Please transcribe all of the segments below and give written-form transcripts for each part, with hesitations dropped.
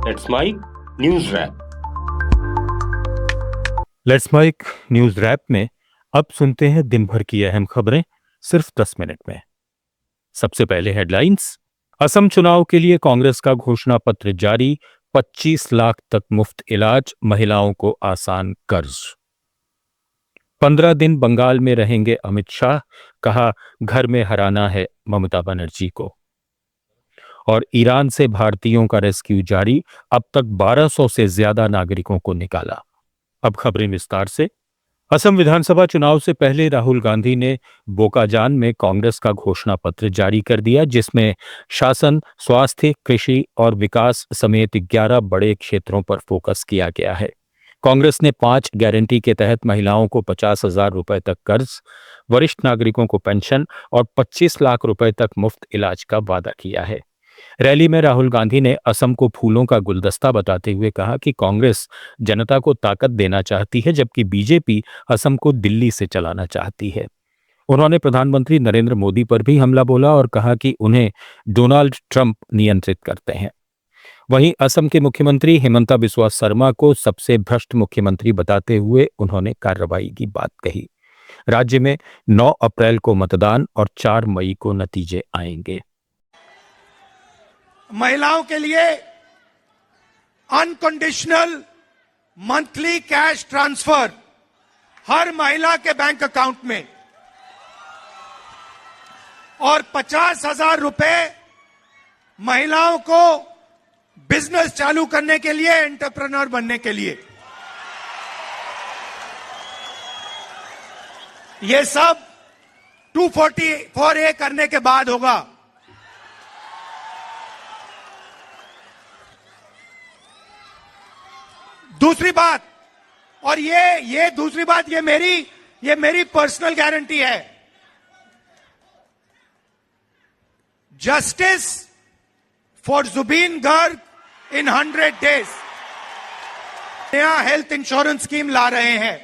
Let's mike news rap. Let's mike news rap में अब सुनते हैं दिन भर की अहम खबरें सिर्फ 10 मिनट में। सबसे पहले हेडलाइंस। असम चुनाव के लिए कांग्रेस का घोषणा पत्र जारी। 25 लाख तक मुफ्त इलाज, महिलाओं को आसान कर्ज। 15 दिन बंगाल में रहेंगे अमित शाह, कहा घर में हराना है ममता बनर्जी को। और ईरान से भारतीयों का रेस्क्यू जारी, अब तक 1200 से ज्यादा नागरिकों को निकाला। अब खबरें विस्तार से। असम विधानसभा चुनाव से पहले राहुल गांधी ने बोकाजान में कांग्रेस का घोषणा पत्र जारी कर दिया, जिसमें शासन, स्वास्थ्य, कृषि और विकास समेत 11 बड़े क्षेत्रों पर फोकस किया गया है। कांग्रेस ने 5 गारंटी के तहत महिलाओं को 50,000 रुपए तक कर्ज, वरिष्ठ नागरिकों को पेंशन और 25 लाख रुपए तक मुफ्त इलाज का वादा किया है। रैली में राहुल गांधी ने असम को फूलों का गुलदस्ता बताते हुए कहा कि कांग्रेस जनता को ताकत देना चाहती है, जबकि बीजेपी असम को दिल्ली से चलाना चाहती है। उन्होंने प्रधानमंत्री नरेंद्र मोदी पर भी हमला बोला और कहा कि उन्हें डोनाल्ड ट्रंप नियंत्रित करते हैं। वहीं असम के मुख्यमंत्री हिमंता बिस्वा शर्मा को सबसे भ्रष्ट मुख्यमंत्री बताते हुए उन्होंने कार्रवाई की बात कही। राज्य में 9 अप्रैल को मतदान और 4 मई को नतीजे आएंगे। महिलाओं के लिए अनकंडीशनल मंथली कैश ट्रांसफर हर महिला के बैंक अकाउंट में और 50,000 रुपए महिलाओं को बिजनेस चालू करने के लिए, एंटरप्रेन्योर बनने के लिए। यह सब 244A करने के बाद होगा। दूसरी बात, और ये दूसरी बात, ये मेरी पर्सनल गारंटी है। Justice for Zubeen Garg in 100 days. नया हेल्थ इंश्योरेंस स्कीम ला रहे हैं।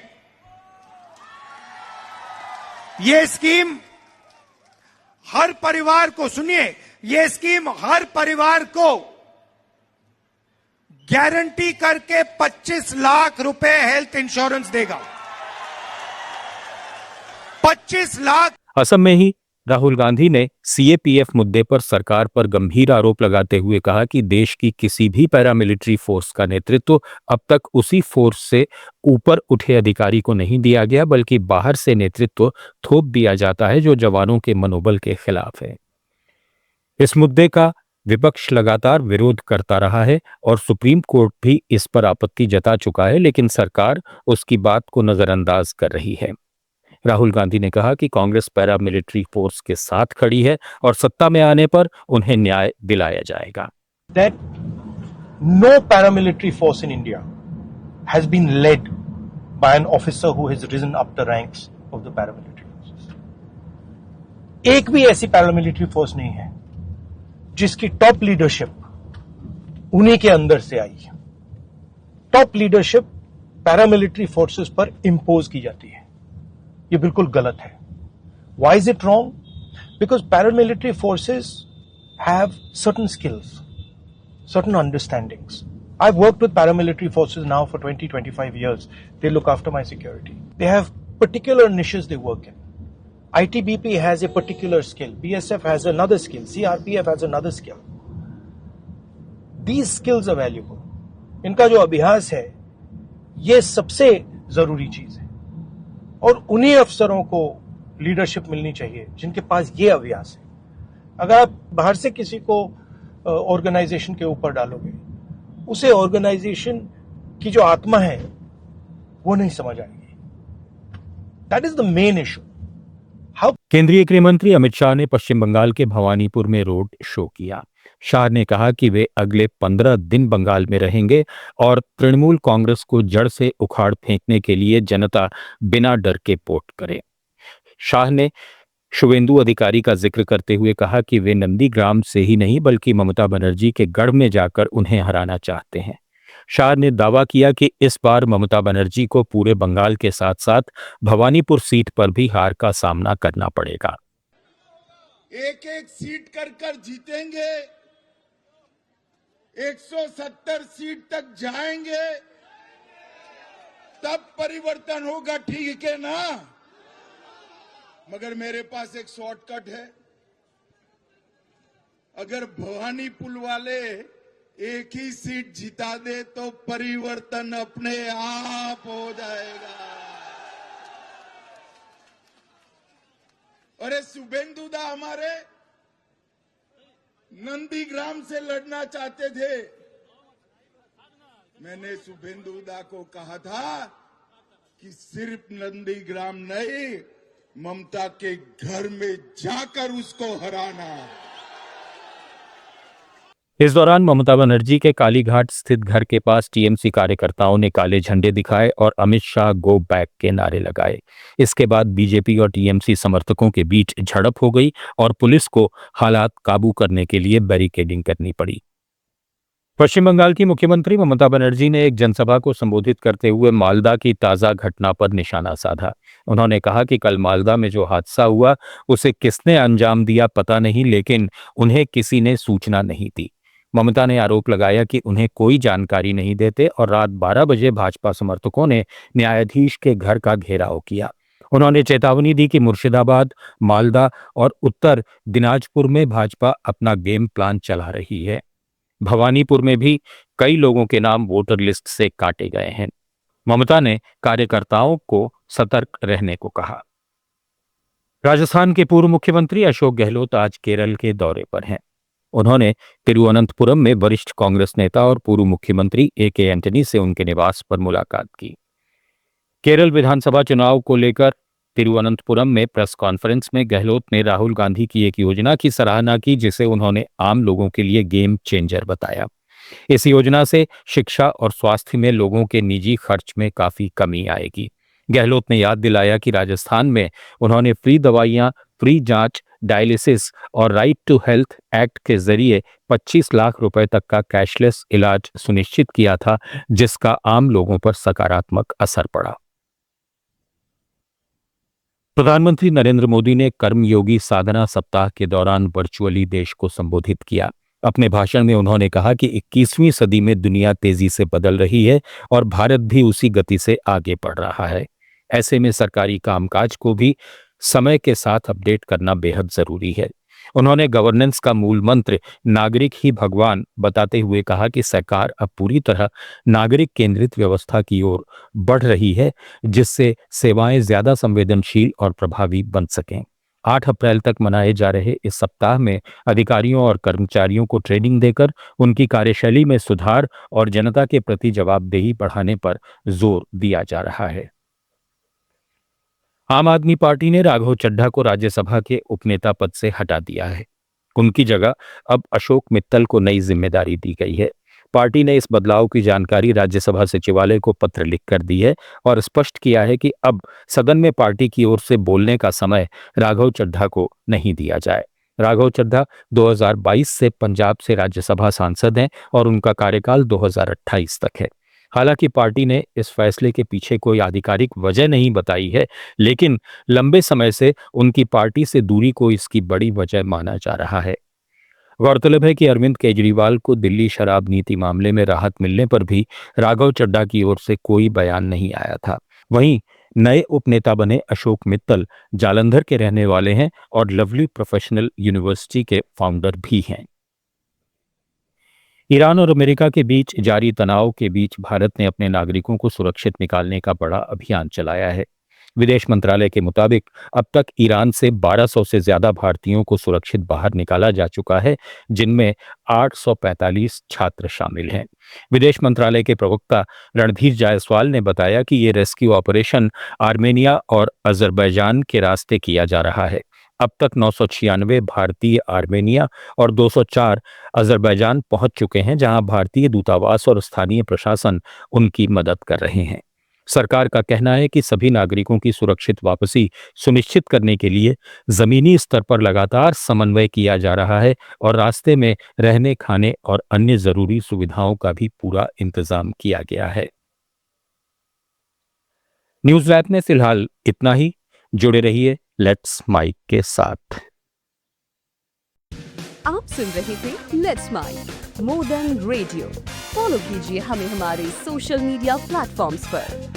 ये स्कीम हर परिवार को, सुनिए, ये स्कीम हर परिवार को गारंटी करके 25 लाख रुपए हेल्थ इंश्योरेंस देगा। 25 लाख। असम में ही राहुल गांधी ने सीएपीएफ मुद्दे पर सरकार पर गंभीर आरोप लगाते हुए कहा कि देश की किसी भी पैरामिलिट्री फोर्स का नेतृत्व अब तक उसी फोर्स से ऊपर उठे अधिकारी को नहीं दिया गया, बल्कि बाहर से नेतृत्व थोप दिया जाता है, जो जवानों के मनोबल के खिलाफ है। इस मुद्दे का विपक्ष लगातार विरोध करता रहा है और सुप्रीम कोर्ट भी इस पर आपत्ति जता चुका है, लेकिन सरकार उसकी बात को नजरअंदाज कर रही है। राहुल गांधी ने कहा कि कांग्रेस पैरामिलिट्री फोर्स के साथ खड़ी है और सत्ता में आने पर उन्हें न्याय दिलाया जाएगा। That no paramilitary force in India has been led by an officer who has risen up the ranks of the paramilitary forces. एक भी ऐसी पैरामिलिट्री फोर्स नहीं है जिसकी टॉप लीडरशिप उन्हीं के अंदर से आई है। टॉप लीडरशिप पैरामिलिट्री फोर्सेस पर इंपोज की जाती है। ये बिल्कुल गलत है। Why is it wrong? Because paramilitary forces have certain skills, certain understandings. I've worked with paramilitary forces now for 20-25 years. They look after my security. They have particular niches they work in. ITBP has a particular skill. BSF has another skill. CRPF has another skill. These skills are valuable. इनका जो अभ्यास है, ये सबसे जरूरी चीज है और उन्हीं अफसरों को लीडरशिप मिलनी चाहिए जिनके पास ये अभ्यास है। अगर आप बाहर से किसी को ऑर्गेनाइजेशन के ऊपर डालोगे, उसे ऑर्गेनाइजेशन की जो आत्मा है वो नहीं समझ आएगी। That is the main issue. केंद्रीय गृह मंत्री अमित शाह ने पश्चिम बंगाल के भवानीपुर में रोड शो किया। शाह ने कहा कि वे अगले 15 दिन बंगाल में रहेंगे और तृणमूल कांग्रेस को जड़ से उखाड़ फेंकने के लिए जनता बिना डर के वोट करे। शाह ने शुवेंदु अधिकारी का जिक्र करते हुए कहा कि वे नंदीग्राम से ही नहीं बल्कि ममता बनर्जी के गढ़ में जाकर उन्हें हराना चाहते हैं। शाह ने दावा किया कि इस बार ममता बनर्जी को पूरे बंगाल के साथ साथ भवानीपुर सीट पर भी हार का सामना करना पड़ेगा। एक एक सीट कर जीतेंगे, 170 सीट तक जाएंगे तब परिवर्तन होगा, ठीक है ना? मगर मेरे पास एक शॉर्टकट है। अगर भवानी पुल वाले एक ही सीट जिता दे तो परिवर्तन अपने आप हो जाएगा। अरे शुभेंदुदा हमारे नंदीग्राम से लड़ना चाहते थे। मैंने शुभेंदुदा को कहा था कि सिर्फ नंदीग्राम नहीं, ममता के घर में जाकर उसको हराना। इस दौरान ममता बनर्जी के कालीघाट स्थित घर के पास टीएमसी कार्यकर्ताओं ने काले झंडे दिखाए और अमित शाह गो बैक के नारे लगाए। इसके बाद बीजेपी और टीएमसी समर्थकों के बीच झड़प हो गई और पुलिस को हालात काबू करने के लिए बैरिकेडिंग करनी पड़ी। पश्चिम बंगाल की मुख्यमंत्री ममता बनर्जी ने एक जनसभा को संबोधित करते हुए मालदा की ताजा घटना पर निशाना साधा। उन्होंने कहा कि कल मालदा में जो हादसा हुआ उसे किसने अंजाम दिया पता नहीं, लेकिन उन्हें किसी ने सूचना नहीं दी। ममता ने आरोप लगाया कि उन्हें कोई जानकारी नहीं देते और रात 12 बजे भाजपा समर्थकों ने न्यायाधीश के घर का घेराव किया। उन्होंने चेतावनी दी कि मुर्शिदाबाद, मालदा और उत्तर दिनाजपुर में भाजपा अपना गेम प्लान चला रही है। भवानीपुर में भी कई लोगों के नाम वोटर लिस्ट से काटे गए हैं। ममता ने कार्यकर्ताओं को सतर्क रहने को कहा। राजस्थान के पूर्व मुख्यमंत्री अशोक गहलोत आज केरल के दौरे पर हैं। उन्होंने तिरुवनंतपुरम में वरिष्ठ कांग्रेस नेता और पूर्व मुख्यमंत्री ए.के. एंटनी से उनके निवास पर मुलाकात की। केरल विधानसभा चुनाव को लेकर तिरुवनंतपुरम में प्रेस कॉन्फ्रेंस में गहलोत ने राहुल गांधी की एक योजना की सराहना की, जिसे उन्होंने आम लोगों के लिए गेम चेंजर बताया। इस योजना से शिक्षा और स्वास्थ्य में लोगों के निजी खर्च में काफी कमी आएगी। गहलोत ने याद दिलाया कि राजस्थान में उन्होंने फ्री दवाइयां, फ्री जांच, डायलिसिस और राइट टू हेल्थ एक्ट के जरिए 25 लाख रुपए तक का कैशलेस इलाज सुनिश्चित किया था, जिसका आम लोगों पर सकारात्मक असर पड़ा। प्रधानमंत्री नरेंद्र मोदी ने कर्मयोगी साधना सप्ताह के दौरान वर्चुअली देश को संबोधित किया। अपने भाषण में उन्होंने कहा कि 21वीं सदी में दुनिया तेजी से बदल रही है और भारत भी उसी गति से आगे बढ़ रहा है। ऐसे में सरकारी कामकाज को भी समय के साथ अपडेट करना बेहद जरूरी है। उन्होंने गवर्नेंस का मूल मंत्र नागरिक ही भगवान बताते हुए कहा कि सरकार अब पूरी तरह नागरिक केंद्रित व्यवस्था की ओर बढ़ रही है, जिससे सेवाएं ज्यादा संवेदनशील और प्रभावी बन सकें। 8 अप्रैल तक मनाए जा रहे इस सप्ताह में अधिकारियों और कर्मचारियों को ट्रेनिंग देकर उनकी कार्यशैली में सुधार और जनता के प्रति जवाबदेही बढ़ाने पर जोर दिया जा रहा है। आम आदमी पार्टी ने राघव चड्ढा को राज्यसभा के उपनेता पद से हटा दिया है। उनकी जगह अब अशोक मित्तल को नई जिम्मेदारी दी गई है। पार्टी ने इस बदलाव की जानकारी राज्यसभा सचिवालय को पत्र लिखकर दी है और स्पष्ट किया है कि अब सदन में पार्टी की ओर से बोलने का समय राघव चड्ढा को नहीं दिया जाए। राघव चड्ढा 2022 से पंजाब से राज्यसभा सांसद हैं और उनका कार्यकाल 2028 तक है। हालांकि पार्टी ने इस फैसले के पीछे कोई आधिकारिक वजह नहीं बताई है, लेकिन लंबे समय से उनकी पार्टी से दूरी को इसकी बड़ी वजह माना जा रहा है। गौरतलब है कि अरविंद केजरीवाल को दिल्ली शराब नीति मामले में राहत मिलने पर भी राघव चड्ढा की ओर से कोई बयान नहीं आया था। वहीं नए उपनेता बने अशोक मित्तल जालंधर के रहने वाले हैं और लवली प्रोफेशनल यूनिवर्सिटी के फाउंडर भी हैं। ईरान और अमेरिका के बीच जारी तनाव के बीच भारत ने अपने नागरिकों को सुरक्षित निकालने का बड़ा अभियान चलाया है। विदेश मंत्रालय के मुताबिक अब तक ईरान से 1200 से ज्यादा भारतीयों को सुरक्षित बाहर निकाला जा चुका है, जिनमें 845 छात्र शामिल हैं। विदेश मंत्रालय के प्रवक्ता रणधीर जायसवाल ने बताया कि ये रेस्क्यू ऑपरेशन आर्मेनिया और अजरबैजान के रास्ते किया जा रहा है। अब तक 996 भारतीय आर्मेनिया और 204 अजरबैजान पहुंच चुके हैं, जहां भारतीय दूतावास और स्थानीय प्रशासन उनकी मदद कर रहे हैं। सरकार का कहना है कि सभी नागरिकों की सुरक्षित वापसी सुनिश्चित करने के लिए जमीनी स्तर पर लगातार समन्वय किया जा रहा है और रास्ते में रहने, खाने और अन्य जरूरी सुविधाओं का भी पूरा इंतजाम किया गया है। न्यूज रैप में फिलहाल इतना ही। जुड़े रहिए लेट्स माइक के साथ। आप सुन रहे थे let's mind more than radio. Follow कीजिए हमें हमारे सोशल मीडिया प्लेटफॉर्म्स पर।